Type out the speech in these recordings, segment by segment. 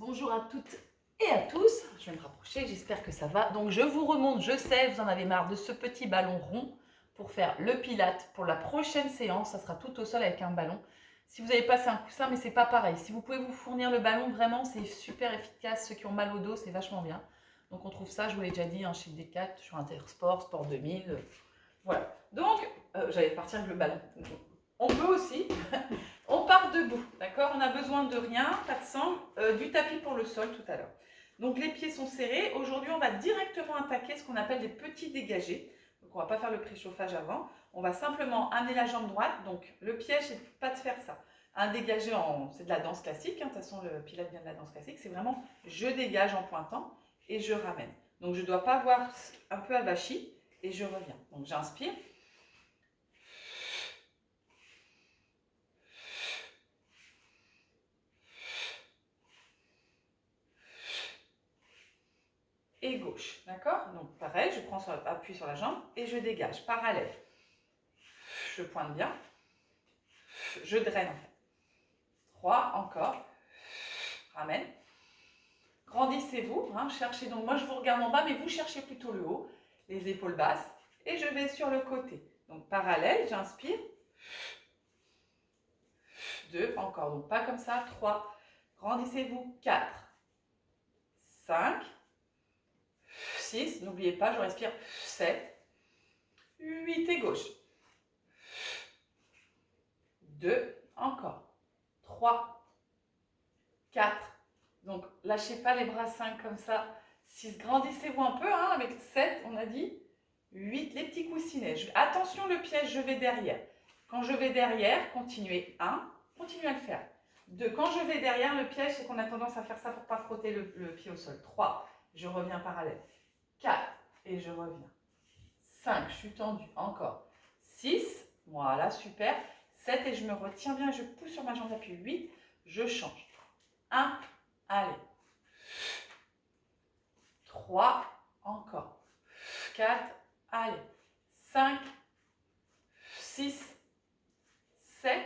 Bonjour à toutes et à tous. Je vais me rapprocher, j'espère que ça va. Donc je vous remonte, je sais, vous en avez marre de ce petit ballon rond pour faire le pilate. Pour la prochaine séance, ça sera tout au sol avec un ballon. Si vous avez passé un coussin, mais c'est pas pareil. Si vous pouvez vous fournir le ballon, vraiment, c'est super efficace. Ceux qui ont mal au dos, c'est vachement bien. Donc on trouve ça, je vous l'ai déjà dit, hein, chez Decat, sur Intersport, Sport 2000. Voilà. Donc, j'allais partir avec le ballon. On peut aussi. On part debout, d'accord? On n'a besoin de rien, pas de sang, du tapis pour le sol tout à l'heure. Donc les pieds sont serrés. Aujourd'hui, on va directement attaquer ce qu'on appelle des petits dégagés. Donc on ne va pas faire le préchauffage avant. On va simplement amener la jambe droite. Donc le piège, c'est de pas de faire ça. Un dégagé, c'est de la danse classique. De toute façon, le pilate vient de la danse classique. C'est vraiment je dégage en pointant et je ramène. Donc je ne dois pas avoir un peu avachi et je reviens. Donc j'inspire. Et gauche, d'accord? Donc pareil, je prends appui sur la jambe et je dégage, parallèle. Je pointe bien, je draine en fait. 3, encore, ramène. Grandissez-vous, hein, cherchez donc, moi je vous regarde en bas, mais vous cherchez plutôt le haut, les épaules basses, et je vais sur le côté. Donc parallèle, j'inspire. 2, encore, donc pas comme ça, 3, grandissez-vous, 4, 5, 6, n'oubliez pas, je respire, 7, 8 et gauche. 2, encore. 3, 4. Donc, lâchez pas les bras, 5 comme ça. 6, grandissez-vous un peu, hein, avec 7, on a dit. 8, les petits coussinets. Attention, le piège, je vais derrière. Quand je vais derrière, continuez. 1, continuez à le faire. 2, quand je vais derrière, le piège, c'est qu'on a tendance à faire ça pour ne pas frotter le pied au sol. 3, je reviens parallèle. 4, et je reviens. 5, je suis tendue, encore. 6, voilà, super. 7, et je me retiens bien, je pousse sur ma jambe d'appui. 8, je change. 1, allez. 3, encore. 4, allez. 5, 6, 7,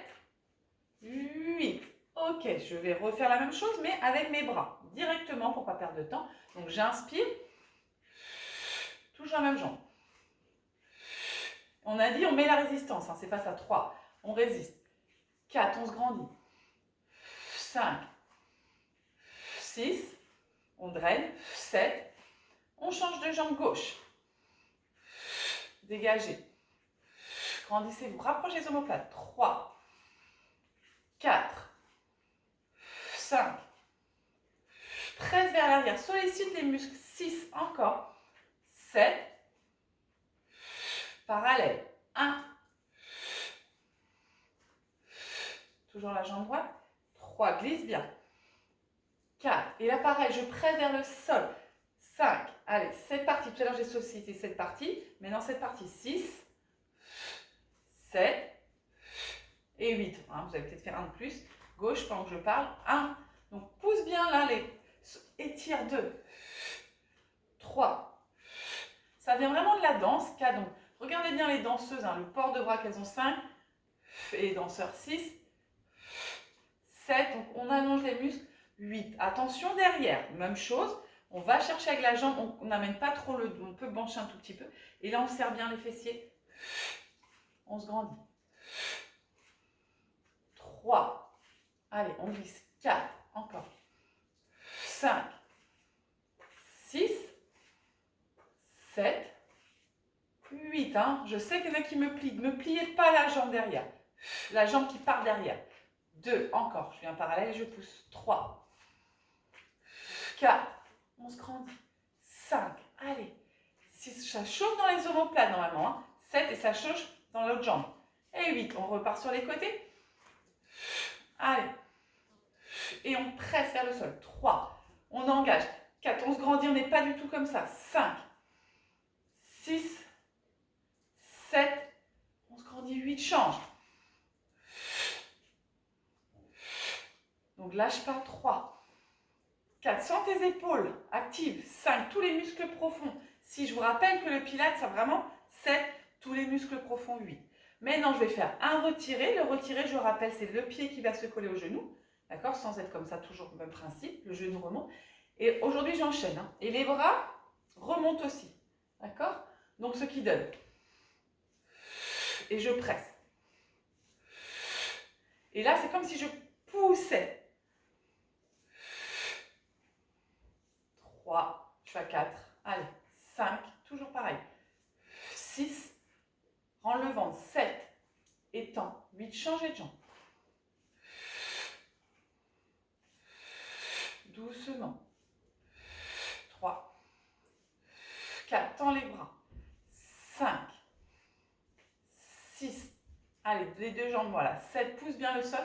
8. Ok, je vais refaire la même chose, mais avec mes bras, directement pour ne pas perdre de temps. Donc j'inspire, toujours la même jambe. On a dit, on met la résistance, hein, c'est pas ça. 3, on résiste. 4, on se grandit. 5, 6, on draine. 7, on change de jambe gauche. Dégagez. Grandissez-vous. Rapprochez les omoplates. 3, 4, 5. Presse vers l'arrière. Sollicite les muscles. 6, encore. 7. Parallèle. 1. Toujours la jambe droite. 3, glisse bien. 4. Et là, pareil, je presse vers le sol. 5. Allez, c'est parti. Tout à l'heure, j'ai sollicité cette partie. Maintenant, cette partie. 6, 7 et 8. Hein, vous allez peut-être faire un de plus. Gauche pendant que je parle. 1. Donc, pousse bien là. Étire 2. 3. Ça vient vraiment de la danse. 4. Donc, regardez bien les danseuses. Hein, le port de bras qu'elles ont 5. Et les danseurs 6. 7. Donc, on allonge les muscles. 8. Attention derrière. Même chose. On va chercher avec la jambe. On n'amène pas trop le dos. On peut pencher un tout petit peu. Et là, on serre bien les fessiers. On se grandit. 3. Allez, on glisse. 4. Encore. 5. 6. 7. 8. Hein. Je sais qu'il y en a qui me plient. Ne pliez pas la jambe derrière. La jambe qui part derrière. 2. Encore. Je viens parallèle et je pousse. 3. 4. On se grandit. 5. Allez. 6. Ça chauffe dans les omoplates normalement. Hein. 7. Et ça chauffe dans l'autre jambe. Et 8. On repart sur les côtés. Allez. Et on presse vers le sol. 3. On engage. 4. On se grandit. On n'est pas du tout comme ça. 5. 6. 7. On se grandit. 8. Change. Donc lâche pas. 3. 4. Sens tes épaules actives. 5. Tous les muscles profonds. 6. Je vous rappelle que le pilate, c'est vraiment 7. Tous les muscles profonds. 8. Maintenant, je vais faire un retiré. Le retiré, je rappelle, c'est le pied qui va se coller au genou. d'accord? Sans être comme ça, toujours le même principe, le genou remonte. Et aujourd'hui, j'enchaîne, hein. Et les bras remontent aussi, d'accord? Donc, ce qui donne. Et je presse. Et là, c'est comme si je poussais. 3, je suis à 4, allez, 5, toujours pareil. 6, rends le ventre, 7, étends, 8, changez de jambe. Doucement. 3, 4, tends les bras. 5, 6, allez, les deux jambes, voilà. 7, pousse bien le sol.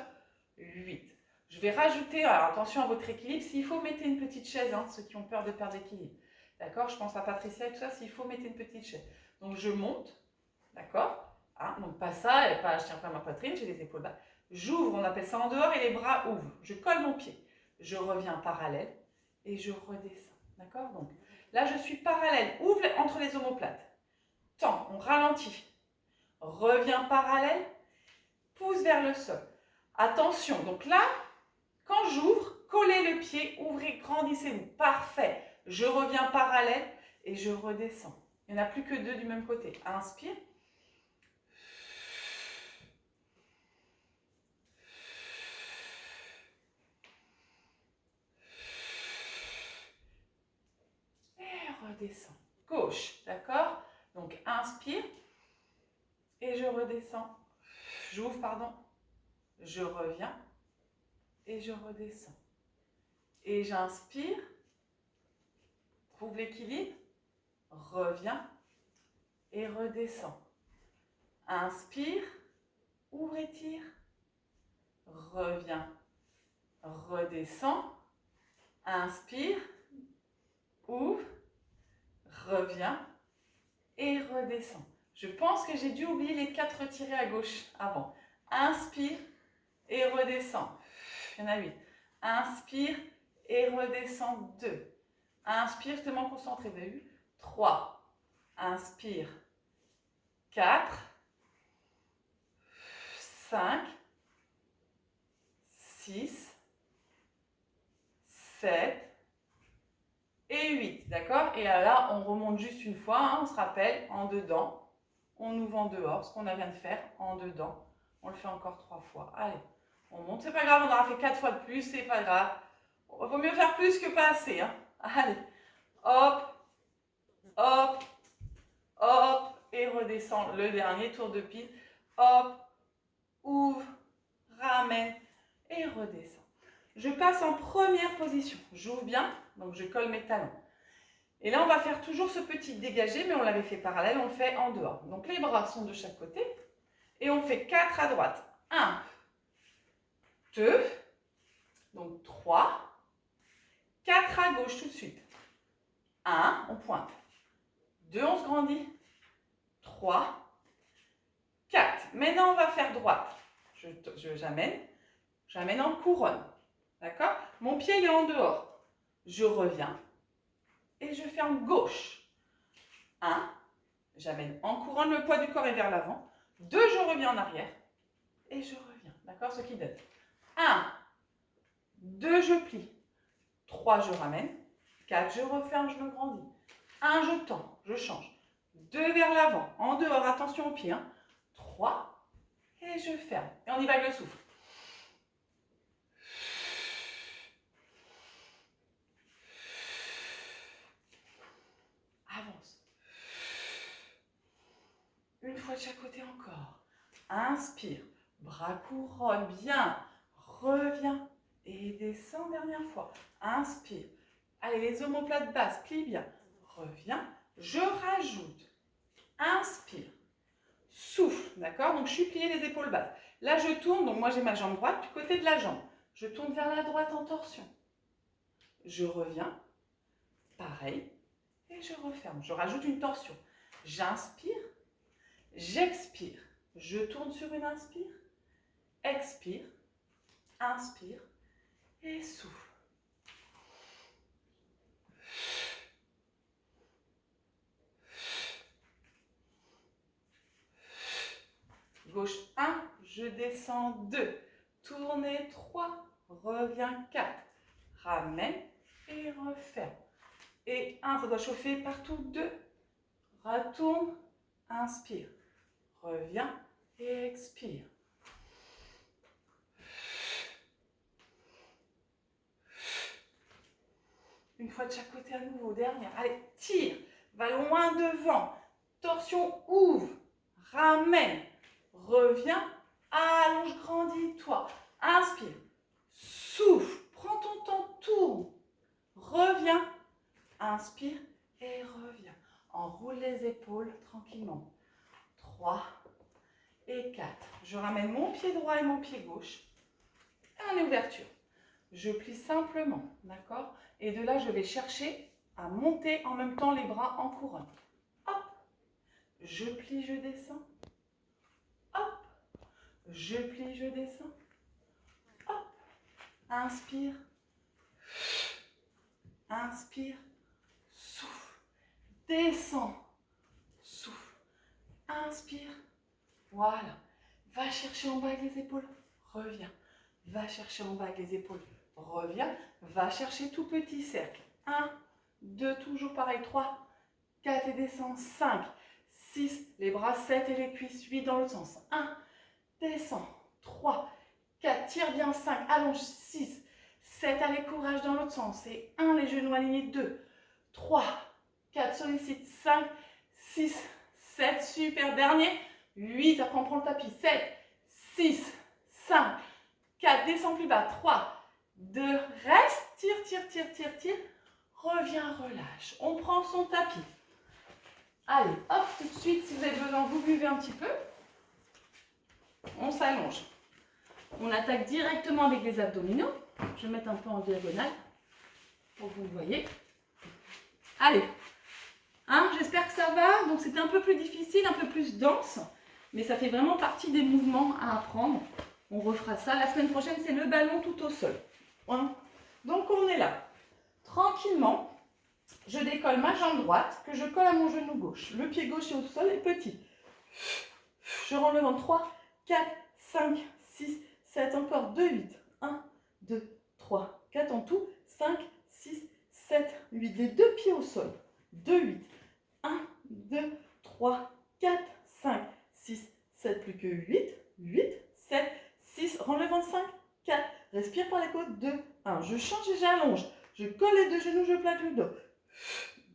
8. Je vais rajouter, alors attention à votre équilibre, s'il faut, mettez une petite chaise, hein, ceux qui ont peur de perdre l'équilibre. D'accord? Je pense à Patricia et tout ça, s'il faut, mettez une petite chaise. Donc, je monte, d'accord? Hein, donc, pas ça, et pas, je tiens pas ma poitrine, j'ai les épaules bas. J'ouvre, on appelle ça en dehors, et les bras ouvrent. Je colle mon pied. Je reviens parallèle et je redescends. D'accord? Donc, là, je suis parallèle. Ouvre entre les omoplates. Tends, on ralentit. Reviens parallèle. Pousse vers le sol. Attention, donc là, quand j'ouvre, collez le pied, ouvrez, grandissez-vous. Parfait. Je reviens parallèle et je redescends. Il n'y en a plus que deux du même côté. Inspire. Et redescends. Gauche, d'accord? Donc, inspire. Et je redescends. J'ouvre, pardon. Je reviens. Et je redescends. Et j'inspire. Trouve l'équilibre. Reviens. Et redescends. Inspire. Ouvre, étire. Reviens. Redescends. Inspire. Ouvre. Reviens. Et redescends. Je pense que j'ai dû oublier les 4 tirés à gauche avant. Inspire et redescends. Il y en a 8. Inspire et redescends. 2. Inspire, je te mets concentré. Vous avez vu? 3. Inspire. 4. 5. 6. 7. Et 8. D'accord? Et là, on remonte juste une fois. Hein, on se rappelle, en dedans. On ouvre en dehors, ce qu'on vient de faire, en dedans. On le fait encore 3 fois. Allez, on monte. C'est pas grave, on aura fait 4 fois de plus, c'est pas grave. Il vaut mieux faire plus que pas assez. Hein. Allez, hop, hop, hop, et redescend le dernier tour de pile. Hop, ouvre, ramène et redescend. Je passe en première position. J'ouvre bien, donc je colle mes talons. Et là, on va faire toujours ce petit dégagé, mais on l'avait fait parallèle, on le fait en dehors. Donc, les bras sont de chaque côté. Et on fait 4 à droite. 1, 2, donc 3, 4 à gauche tout de suite. 1, on pointe. 2, on se grandit. 3, 4. Maintenant, on va faire droite. J'amène en couronne. D'accord? Mon pied il est en dehors. Je reviens et je fais en gauche. 1, j'amène en couronne, le poids du corps est vers l'avant. 2, je reviens en arrière et je reviens. D'accord? Ce qui donne 1, 2, je plie. 3, je ramène. 4, je referme, je me grandis. 1, je tends, je change. 2 vers l'avant, en dehors, attention aux pieds. 3, et je ferme. Et on y va avec le souffle. Avance. Une fois de chaque côté encore. Inspire, bras couronne, bien. Reviens et descends, dernière fois. Inspire. Allez, les omoplates basses, plie bien. Reviens, je rajoute. Inspire. Souffle, d'accord? Donc, je suis pliée les épaules basses. Là, je tourne, donc moi, j'ai ma jambe droite du côté de la jambe. Je tourne vers la droite en torsion. Je reviens, pareil, et je referme. Je rajoute une torsion. J'inspire, j'expire. Je tourne sur une inspire, expire, inspire et souffle. Gauche 1, je descends 2, tournez 3, reviens, 4, ramène et referme. Et 1, ça doit chauffer partout, 2, retourne, inspire, reviens et expire. Une fois de chaque côté à nouveau, dernière. Allez, tire, va loin devant, torsion, ouvre, ramène, reviens, allonge, grandis-toi, inspire, souffle, prends ton temps, tourne, reviens, inspire et reviens. Enroule les épaules tranquillement. 3 et 4. Je ramène mon pied droit et mon pied gauche. Et en ouverture. Je plie simplement, d'accord? Et de là, je vais chercher à monter en même temps les bras en couronne. Hop, je plie, je descends. Hop, je plie, je descends. Hop, inspire. Inspire, souffle, descends, souffle, inspire. Voilà, va chercher en bas avec les épaules, reviens. Va chercher en bas avec les épaules, reviens. Va chercher tout petit cercle. 1, 2, toujours pareil. 3, 4 et descends. 5, 6, les bras 7 et les cuisses 8 dans l'autre sens. 1, descends. 3, 4, tire bien. 5, allonge. 6, 7, allez, courage dans l'autre sens. Et 1, les genoux alignés. 2, 3, 4, sollicite. 5, 6, 7, super. Dernier. 8, après on prend le tapis. 7, 6, 5, 4, descends plus bas. 3, 2, reste. Tire, tire, tire, tire, tire. Reviens, relâche. On prend son tapis. Allez, hop, tout de suite, si vous avez besoin, vous buvez un petit peu. On s'allonge. On attaque directement avec les abdominaux. Je vais mettre un peu en diagonale pour que vous le voyez. Allez. Hein, j'espère que ça va. Donc, c'était un peu plus difficile, un peu plus dense. Mais ça fait vraiment partie des mouvements à apprendre. On refera ça. La semaine prochaine, c'est le ballon tout au sol. Hein? Donc, on est là. Tranquillement, je décolle ma jambe droite que je colle à mon genou gauche. Le pied gauche est au sol et petit. Je rentre le ventre. 3, 4, 5, 6, 7, encore 2, 8. 1, 2, 3, 4 en tout. 5, 6, 7, 8. Les deux pieds au sol. 2, 8. 1, 2, 3, 4, 5, 6, 7, plus que 8. 8, 7, 6. Rentre le ventre. 5, 4. Respire par les côtes. 2, 1. Je change et j'allonge. Je colle les deux genoux, je plaque le dos.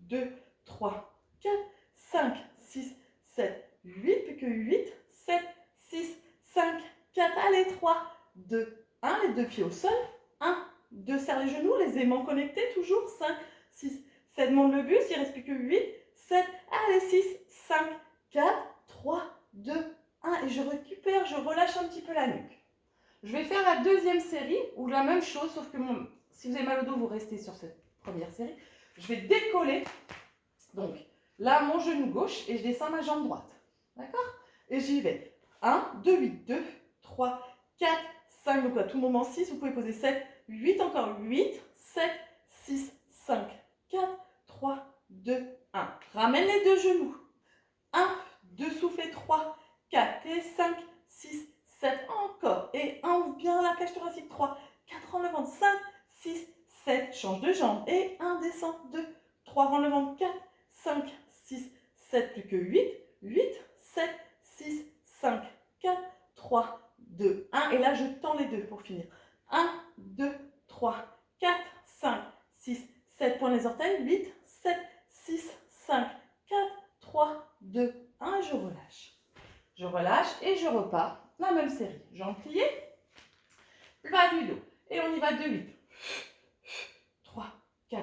2, 3, 4, 5, 6, 7, 8, plus que 8, 7, 6, 5, 4, allez, 3, 2, 1, les deux pieds au sol, 1, 2, serre les genoux, les aimants connectés, toujours, 5, 6, 7, monte le buste, il ne reste plus que 8, 7, allez, 6, 5, 4, 3, 2, 1, et je récupère, je relâche un petit peu la nuque. Je vais faire la deuxième série, ou la même chose, sauf que si vous avez mal au dos, vous restez sur cette première série. Je vais décoller, donc là, mon genou gauche, et je descends ma jambe droite. D'accord? Et j'y vais. 1, 2, 8, 2, 3, 4, 5, donc à tout moment 6, vous pouvez poser 7, 8, encore 8, 7, 6, 5, 4, 3, 2, 1. Ramène les deux genoux. 1, 2, soufflez, 3, 4 et 5, 6, 7, encore. Et 1, ouvre bien la cage thoracique, 3, 4 en le ventre, 5, 6, 7, change de jambe. Et 1, descend, 2, 3, rend le ventre, 4, 5, 6, 7, plus que 8, 8, 7, 6, 5, 4, 3, 2, 1. Et là, je tends les deux pour finir. 1, 2, 3, 4, 5, 6, 7, point les orteils, 8, 7, 6, 5, 4, 3, 2, 1. Et je relâche. Je relâche et je repars. La même série. Jambes pliées, le bas du dos. Et on y va de 8. 3, 4,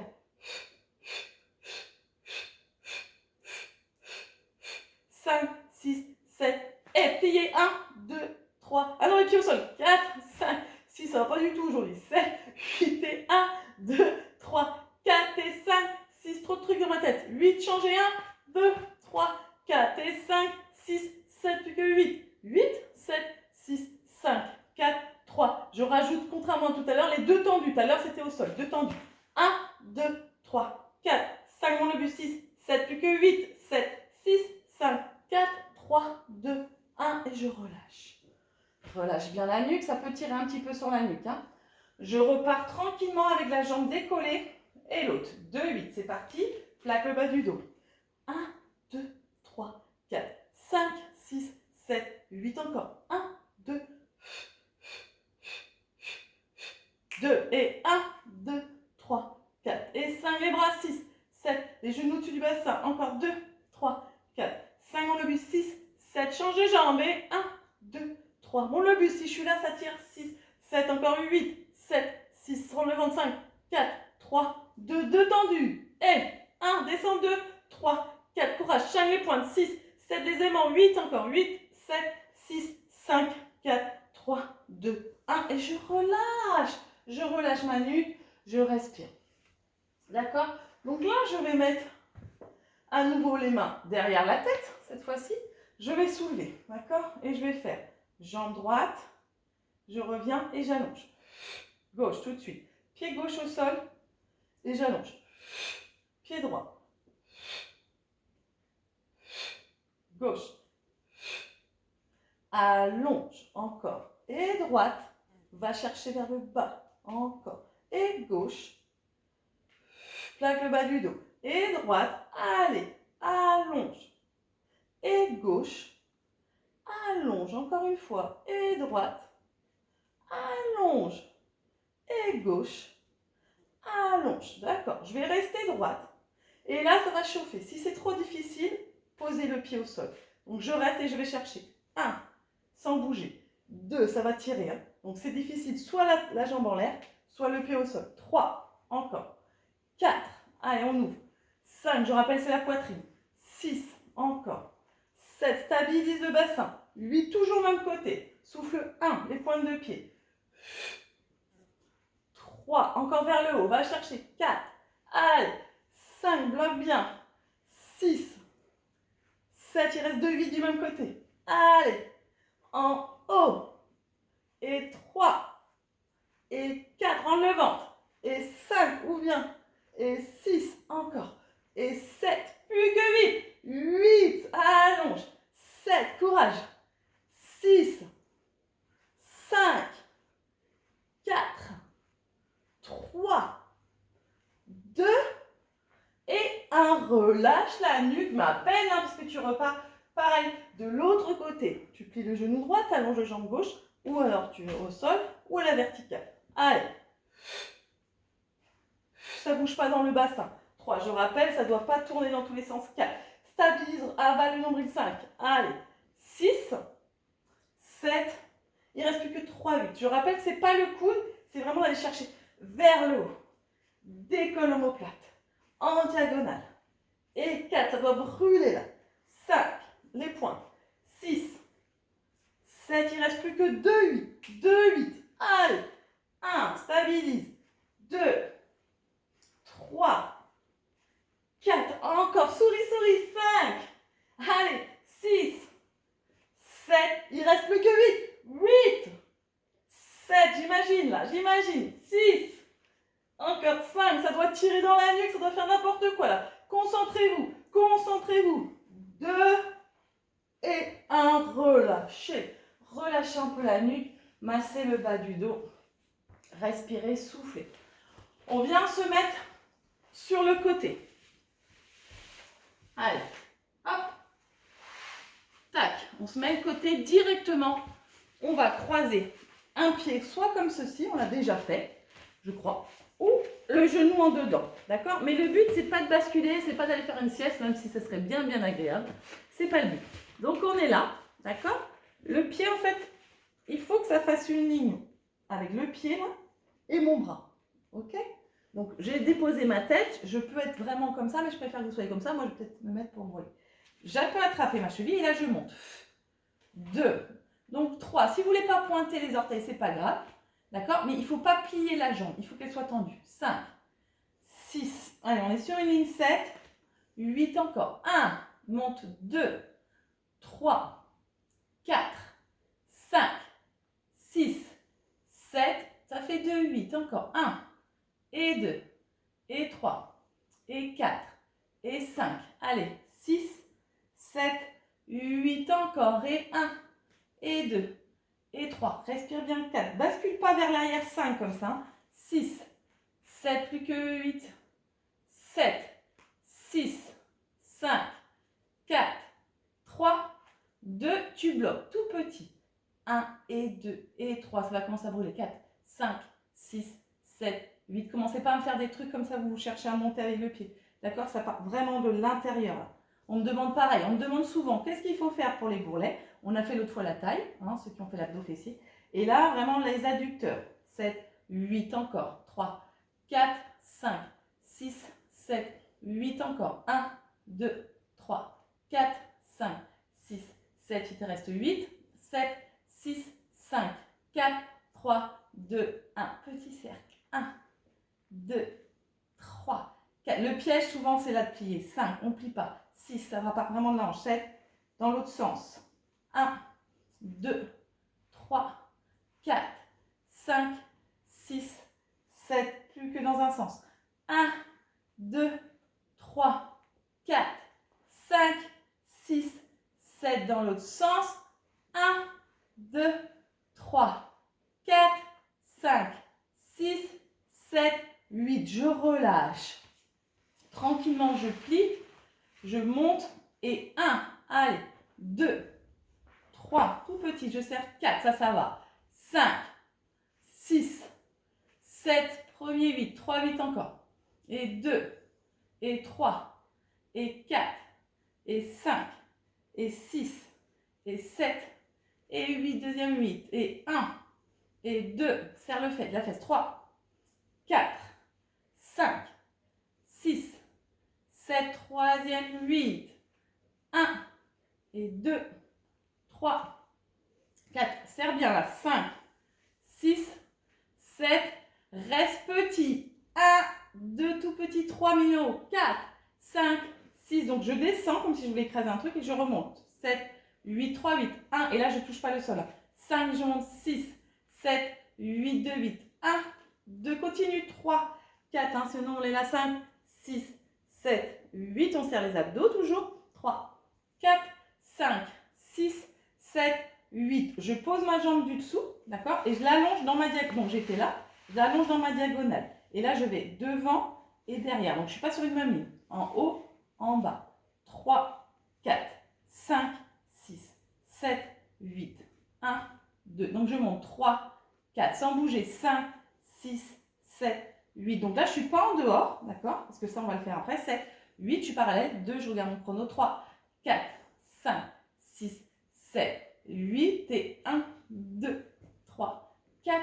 5, 6, 7, et plié, 1, 2, 3, allons les pieds au sol, 4, 5, 6, ça va pas du tout aujourd'hui, 7, 8 et 1, 2, 3, 4 et 5, 6, trop de trucs dans ma tête, 8, changez, 1, 2, 3, 4 et 5, 6, 7, plus que 8, 8, 7, 6, 5, 4, 3, je rajoute contrairement à tout à l'heure, les deux tendus, tout à l'heure c'était au sol, deux tendus, 1, 2, 3, 4, 5, mon le but, 6, 7, plus que 8, 7, 6, 5, 4, 3, 2, 1 et je relâche. Relâche bien la nuque, ça peut tirer un petit peu sur la nuque. Hein. Je repars tranquillement avec la jambe décollée et l'autre. 2, 8, c'est parti. Plaque le bas du dos. 1, 2, 3, 4, 5, 6, 7, 8 encore. 1, 2, 2 et 1, 2, 3, 4 et 5. Les bras, 6, 7. Les genoux au-dessus du bassin. Encore 2, 3, 4, 5. Monte le buste, 6, 7. Change de jambe et 1, 2, 3. Monte le buste. Si je suis là, ça tire. 6, 7. Encore 8, 7, 6. Rends le ventre. 5, 4, 3, 2. 2 tendus. Et 1, descends 2, 3, 4. Courage. Chaîne les pointes. 6, 7 des aimants. 8. Encore 8, 7, 6, 5, 4, 3, 2, 1. Et je relâche. Je relâche ma nuque, je respire. D'accord? Donc là, je vais mettre à nouveau les mains derrière la tête, cette fois-ci. Je vais soulever, d'accord? Et je vais faire jambe droite, je reviens et j'allonge. Gauche, tout de suite. Pied gauche au sol et j'allonge. Pied droit. Gauche. Allonge, encore. Et droite, va chercher vers le bas. Encore. Et gauche. Plaque le bas du dos. Et droite. Allez. Allonge. Et gauche. Allonge. Encore une fois. Et droite. Allonge. Et gauche. Allonge. D'accord. Je vais rester droite. Et là, ça va chauffer. Si c'est trop difficile, posez le pied au sol. Donc, je reste et je vais chercher. 1. Sans bouger. 2. Ça va tirer. Hein. Donc, c'est difficile. Soit la jambe en l'air, soit le pied au sol. 3. Encore. 4. Allez, on ouvre. 5. Je rappelle, c'est la poitrine. 6. Encore. 7. Stabilise le bassin. 8. Toujours même côté. Souffle 1. Les pointes de pied. 3. Encore vers le haut. Va chercher. 4. Allez. 5. Bloque bien. 6. 7. Il reste 2. 8 du même côté. Allez. En haut. Et 3. Et 4. En le ventre. Et 5. Ouvre bien. Et 6. Encore. Et 7. Plus que 8. 8. Allonge. 7. Courage. 6. 5. 4. 3. 2. Et 1. Relâche la nuque, mais à peine, hein, parce que tu repars pareil de l'autre côté. Tu plies le genou droit, tu allonges la jambe gauche, ou alors tu es au sol ou à la verticale. Allez. Ça ne bouge pas dans le bassin. 3. Je rappelle, ça ne doit pas tourner dans tous les sens. 4. Stabilise, avale le nombril. 5. Allez. 6. 7. Il ne reste plus que 3, 8. Je rappelle que ce n'est pas le coude, c'est vraiment d'aller chercher vers le haut. Décolle l'omoplate. En diagonale. Et 4, ça doit brûler là. 5, les points. 6, 7, il ne reste plus que 2, 8. 2, 8. Allez. 1, stabilise. 2, 3, 4. Encore, souris, souris. 5. Allez. 6, 7. Il ne reste plus que 8. 8. 7, j'imagine là, j'imagine. 6. Encore 5, ça doit tirer dans la nuque, ça doit faire n'importe quoi là. Concentrez-vous, concentrez-vous. 2 et 1, relâchez. Relâchez un peu la nuque, massez le bas du dos. Respirez, soufflez. On vient se mettre sur le côté. Allez, hop. Tac, on se met le côté directement. On va croiser un pied, soit comme ceci, on l'a déjà fait, je crois, ou le genou en dedans, d'accord? Mais le but, c'est pas de basculer, c'est pas d'aller faire une sieste, même si ça serait bien, bien agréable. C'est pas le but. Donc, on est là, d'accord? Le pied, en fait, il faut que ça fasse une ligne avec le pied, là, et mon bras, ok? Donc, j'ai déposé ma tête, je peux être vraiment comme ça, mais je préfère que vous soyez comme ça. Moi, je vais peut-être me mettre pour me relier. Je peux attraper ma cheville, et là, je monte. 2. Donc, 3. Si vous ne voulez pas pointer les orteils, ce n'est pas grave. D'accord? Mais il ne faut pas plier la jambe. Il faut qu'elle soit tendue. 5, 6. Allez, on est sur une ligne 7. 8 encore. 1. Monte. 2, 3, 4, 5, 6, 7. Ça fait 2, 8. Encore. 1. Et 2. Et 3. Et 4. Et 5. Allez. 6, 7, 8 encore. Et 1. Et 2. Et 3. Respire bien 4. Bascule pas vers l'arrière 5 comme ça. 6, 7, plus que 8, 7, 6, 5, 4, 3, 2, tu bloques, tout petit. 1 et 2 et 3, ça va commencer à brûler. 4, 5, 6, 7, 8. Commencez pas à me faire des trucs comme ça, vous cherchez à monter avec le pied. D'accord? Ça part vraiment de l'intérieur. On me demande pareil, on me demande souvent, qu'est-ce qu'il faut faire pour les bourrelets? On a fait l'autre fois la taille, hein, ceux qui ont fait l'abdos fessier. Et là, vraiment les adducteurs. 7, 8 encore. 3, 4, 5, 6, 7, 8 encore. 1, 2, 3, 4, 5, 6, 7, il te reste 8, 7, 6, 5, 4, 3, 2, 1. Petit cercle. 1, 2, 3, 4. Le piège, souvent, c'est là de plier. 5, on ne plie pas. 6, ça va pas vraiment de la hanche. 7, dans l'autre sens. 1, 2, 3, 4, 5, 6, 7. Plus que dans un sens. 1, 2, 3, 4, 5, 6, 7. Dans l'autre sens. 1, 2, 3, 4, 5, 6, 7, 8. Je relâche. Tranquillement, je plie. Je monte. Et 1, allez, 2, 3, tout petit, je serre 4, ça va. 5, 6, 7, premier 8, 3, 8 encore. Et 2, et 3, et 4, et 5, et 6, et 7, et 8, deuxième 8, et 1, et 2, serre la fesse, 3, 4, 5, 6, 7, troisième 8, 1, et 2, 3, 4, serre bien là, 5, 6, 7, reste petit, 1, 2, tout petit, 3 millions, 4, 5, 6, donc je descends comme si je voulais écraser un truc et je remonte, 7, 8, 3, 8, 1, et là je ne touche pas le sol, 5, je monte, 6, 7, 8, 2, 8, 1, 2, continue, 3, 4, hein, sinon on est là, 5, 6, 7, 8, on serre les abdos toujours, 3, 4, 5, 6, 7, 8. Je pose ma jambe du dessous, d'accord? Et je l'allonge dans ma diagonale. Donc j'étais là, je l'allonge dans ma diagonale. Et là, je vais devant et derrière. Donc je ne suis pas sur une même ligne. En haut, en bas. 3, 4, 5, 6, 7, 8. 1, 2. Donc je monte 3, 4, sans bouger. 5, 6, 7, 8. Donc là, je ne suis pas en dehors, d'accord? Parce que ça, on va le faire après. 7, 8, je suis parallèle. 2, je regarde mon chrono. 3, 4, 5, 6, 7, 8 et 1, 2, 3, 4.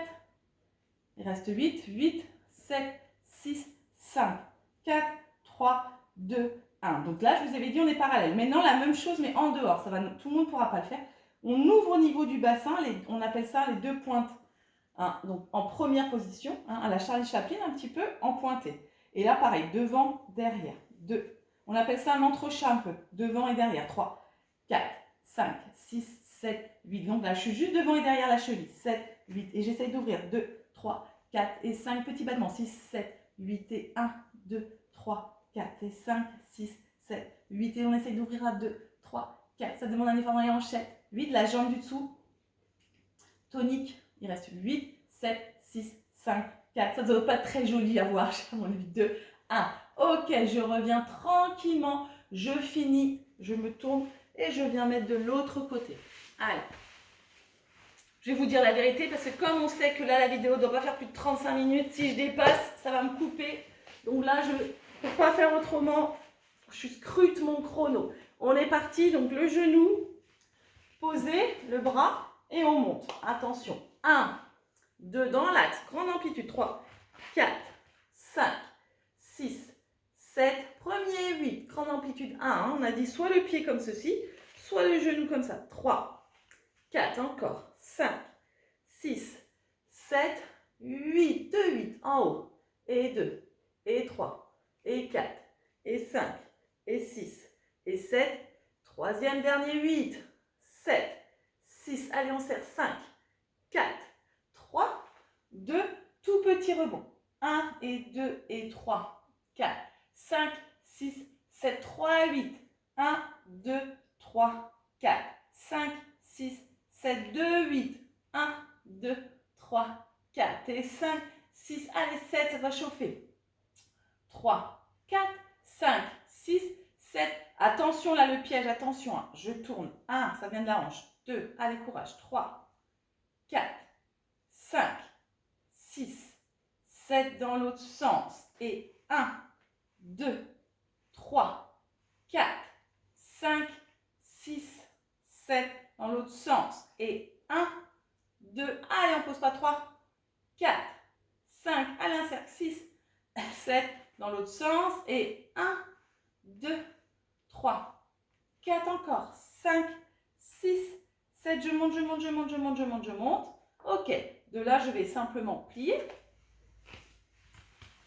Il reste 8, 8, 7, 6, 5, 4, 3, 2, 1. Donc là, je vous avais dit, on est parallèle. Maintenant, la même chose, mais en dehors. Ça va, tout le monde ne pourra pas le faire. On ouvre au niveau du bassin, on appelle ça les deux pointes. Hein, donc en première position, hein, à la Charlie Chaplin, un petit peu en pointé. Et là, pareil, devant, derrière. 2. On appelle ça un entrechat un peu, devant et derrière. 3, 4, 5, 6, 7, 8. Donc là, je suis juste devant et derrière la cheville. 7, 8. Et j'essaye d'ouvrir. 2, 3, 4 et 5. Petits battements. 6, 7, 8 et 1, 2, 3, 4 et 5, 6, 7, 8. Et on essaye d'ouvrir à 2, 3, 4. Ça demande un effort dans les hanchettes. 8, la jambe du dessous. Tonique. Il reste 8, 7, 6, 5, 4. Ça ne doit pas être très joli à voir. À mon avis, 2, 1. Ok, je reviens tranquillement. Je finis. Je me tourne. Et je viens mettre de l'autre côté. Allez. Je vais vous dire la vérité parce que comme on sait que là, la vidéo ne doit pas faire plus de 35 minutes, si je dépasse, ça va me couper. Donc là, je ne peux pas faire autrement. Je scrute mon chrono. On est parti. Donc le genou posé, le bras et on monte. Attention. 1, 2 dans l'axe. Grande amplitude. 3, 4, 5, 6, 7, premier 8, grande amplitude 1, hein, on a dit soit le pied comme ceci, soit le genou comme ça, 3, 4, encore, 5, 6, 7, 8, 2, 8, en haut, et 2, et 3, et 4, et 5, et 6, et 7, troisième dernier 8, 7, 6, allez on serre, 5, 4, 3, 2, tout petit rebond, 1 et 2 et 3, 4, 5, 6, 7, 3, 8. 1, 2, 3, 4, 5, 6, 7, 2, 8. 1, 2, 3, 4 et 5, 6, allez, 7, ça va chauffer. 3, 4, 5, 6, 7. Attention là, le piège, attention. Hein. Je tourne. 1, ça vient de la hanche. 2, allez, courage. 3, 4, 5, 6, 7 dans l'autre sens. Et 1, 2, 3, 4, 5, 6, 7 dans l'autre sens. Et 1, 2, allez, on ne pose pas. 3, 4, 5, allez, un cercle. 6, 7 dans l'autre sens. Et 1, 2, 3, 4 encore. 5, 6, 7. Je monte, je monte, je monte, je monte, je monte, je monte. Ok. De là, je vais simplement plier.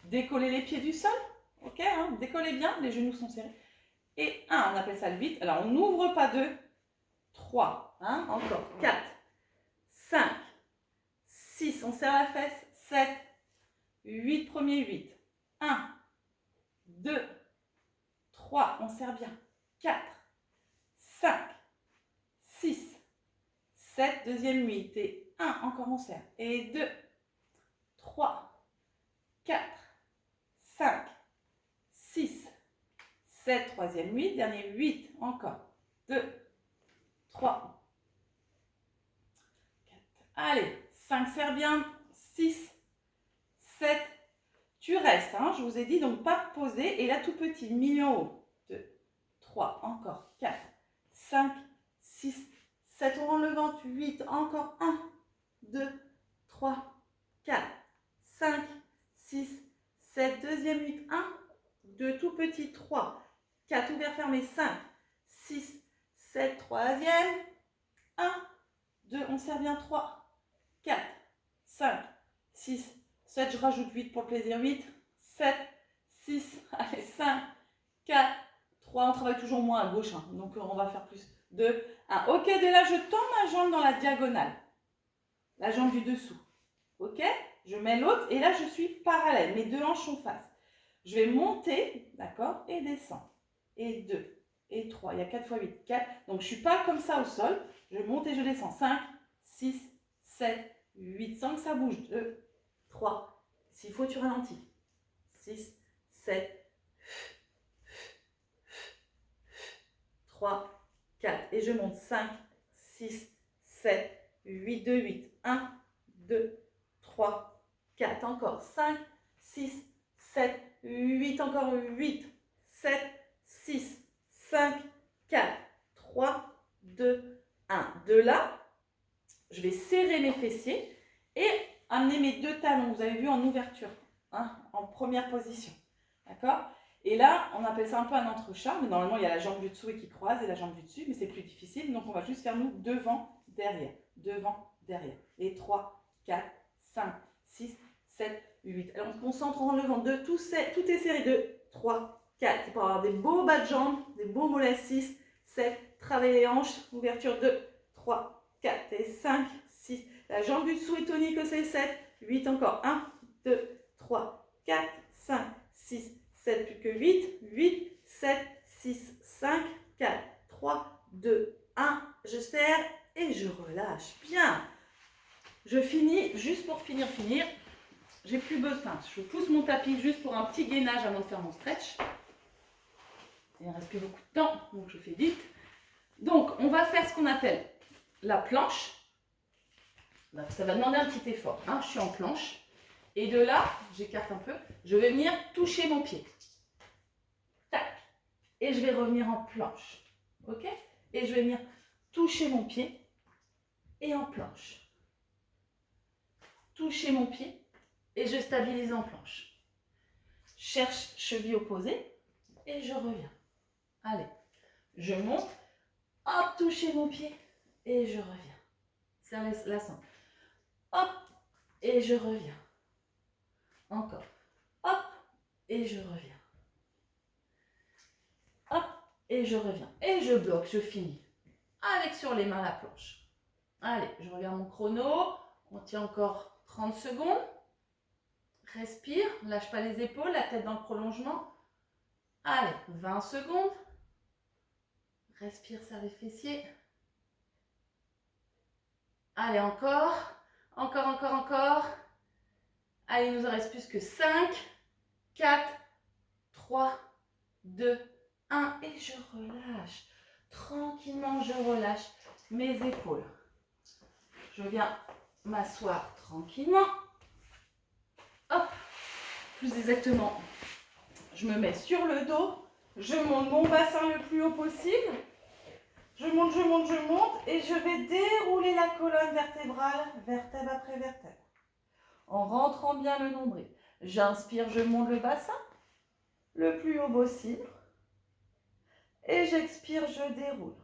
Décoller les pieds du sol. Ok, hein, décollez bien, les genoux sont serrés. Et 1, on appelle ça le 8. Alors, on n'ouvre pas 2. 3, hein, encore. 4, 5, 6, on serre la fesse. 7, 8, premier 8. 1, 2, 3, on serre bien. 4, 5, 6, 7, deuxième 8. Et 1, encore on serre. Et 2, 3, 4, 5, 6, 7, troisième 8, dernier 8, encore. 2, 3, 4, allez, 5, serre bien. 6, 7, tu restes, hein, je vous ai dit, donc pas poser. Et là, tout petit, milieu en haut. 2, 3, encore. 4, 5, 6, 7, on rend le ventre. 8, encore. 1, 2, 3, 4, 5, 6, 7, deuxième 8. 1, 2, tout petit. 3, 4, ouvert, fermé. 5, 6, 7, troisième. 1, 2, on serre bien. 3, 4, 5, 6, 7, je rajoute 8 pour le plaisir. 8, 7, 6, allez, 5, 4, 3, on travaille toujours moins à gauche, hein, donc on va faire plus. 2, 1. Ok, de là, je tends ma jambe dans la diagonale. La jambe du dessous. Ok, je mets l'autre et là, je suis parallèle. Mes deux hanches sont face. Je vais monter, d'accord, et descendre. Et 2, et 3. Il y a 4 fois 8, 4. Donc, je ne suis pas comme ça au sol. Je monte et je descends. 5, 6, 7, 8, sans que ça bouge. 2, 3. S'il faut, tu ralentis. 6, 7, 3, 4. Et je monte. 5, 6, 7, 8, 2, 8. 1, 2, 3, 4. Encore. 5, 6, 7, 8. Encore 8, 7, 6, 5, 4, 3, 2, 1. De là, je vais serrer mes fessiers et amener mes deux talons, vous avez vu, en ouverture, hein, en première position. D'accord? Et là, on appelle ça un peu un entrechat, mais normalement, il y a la jambe du dessous et qui croise et la jambe du dessus, mais c'est plus difficile. Donc, on va juste faire nous devant, derrière, devant, derrière. Et 3, 4, 5, 6, 7, 8. Alors, on se concentre en levant. Tout est serré. 2, 3, 4. C'est pour avoir des beaux bas de jambes, des beaux mollets. 6, 7, travailler les hanches, ouverture. 2, 3, 4 et 5, 6. La jambe du dessous est tonique, c'est 7, 8 encore. 1, 2, 3, 4, 5, 6, 7, plus que 8, 8, 7, 6, 5, 4, 3, 2, 1. Je serre et je relâche. Bien. Je finis, juste pour finir. J'ai plus besoin. Je pousse mon tapis juste pour un petit gainage avant de faire mon stretch. Il ne reste plus beaucoup de temps, donc je fais vite. Donc, on va faire ce qu'on appelle la planche. Ça va demander un petit effort. Hein. Je suis en planche. Et de là, j'écarte un peu, je vais venir toucher mon pied. Tac. Et je vais revenir en planche. Ok? Et je vais venir toucher mon pied et en planche. Toucher mon pied et je stabilise en planche. Cherche cheville opposée et je reviens. Allez, je monte, hop, toucher mon pied et je reviens. Serre la sangle. Hop, et je reviens. Encore. Hop, et je reviens. Hop, et je reviens. Et je bloque, je finis. Avec sur les mains la planche. Allez, je regarde mon chrono. On tient encore 30 secondes. Respire, lâche pas les épaules, la tête dans le prolongement. Allez, 20 secondes. Respire, serre les fessiers. Allez, encore. Encore. Allez, il nous en reste plus que 5, 4, 3, 2, 1. Et je relâche. Tranquillement, je relâche mes épaules. Je viens m'asseoir tranquillement. Hop, plus exactement, je me mets sur le dos. Je monte mon bassin le plus haut possible. Je monte, je monte, je monte. Et je vais dérouler la colonne vertébrale, vertèbre après vertèbre. En rentrant bien le nombril. J'inspire, je monte le bassin le plus haut possible. Et j'expire, je déroule.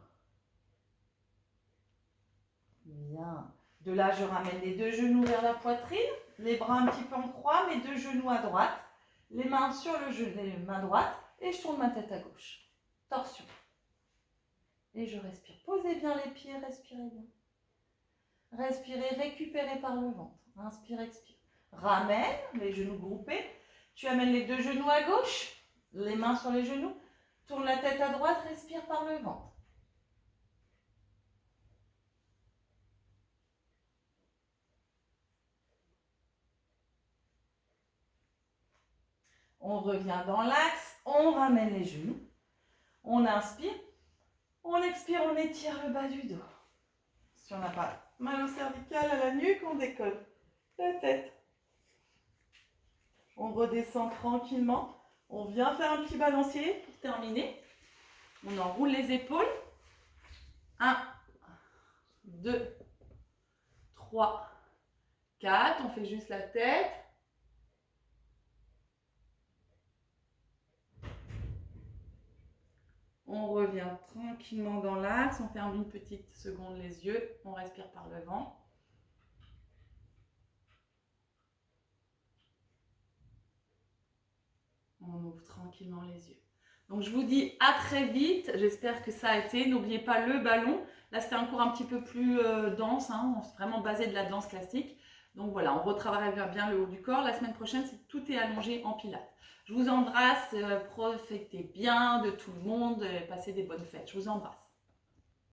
Bien. De là, je ramène les deux genoux vers la poitrine. Les bras un petit peu en croix, mes deux genoux à droite. Les mains sur le genou, les mains droites. Et je tourne ma tête à gauche. Torsion. Et je respire. Posez bien les pieds, respirez bien. Respirez, récupérez par le ventre. Inspire, expire. Ramène les genoux groupés. Tu amènes les deux genoux à gauche, les mains sur les genoux. Tourne la tête à droite, respire par le ventre. On revient dans l'axe, on ramène les genoux. On inspire, on expire, on étire le bas du dos. Si on n'a pas mal au cervical, à la nuque, on décolle la tête. On redescend tranquillement. On vient faire un petit balancier pour terminer. On enroule les épaules. 1, 2, 3, 4. On fait juste la tête. On revient tranquillement dans l'axe. On ferme une petite seconde les yeux. On respire par le ventre. On ouvre tranquillement les yeux. Donc je vous dis à très vite, j'espère que ça a été. N'oubliez pas le ballon. Là c'était un cours un petit peu plus dense, hein. On s'est vraiment basé de la danse classique. Donc voilà, on retravaillera bien le haut du corps. La semaine prochaine, tout est allongé en pilates. Je vous embrasse, profitez bien de tout le monde, passez des bonnes fêtes. Je vous embrasse.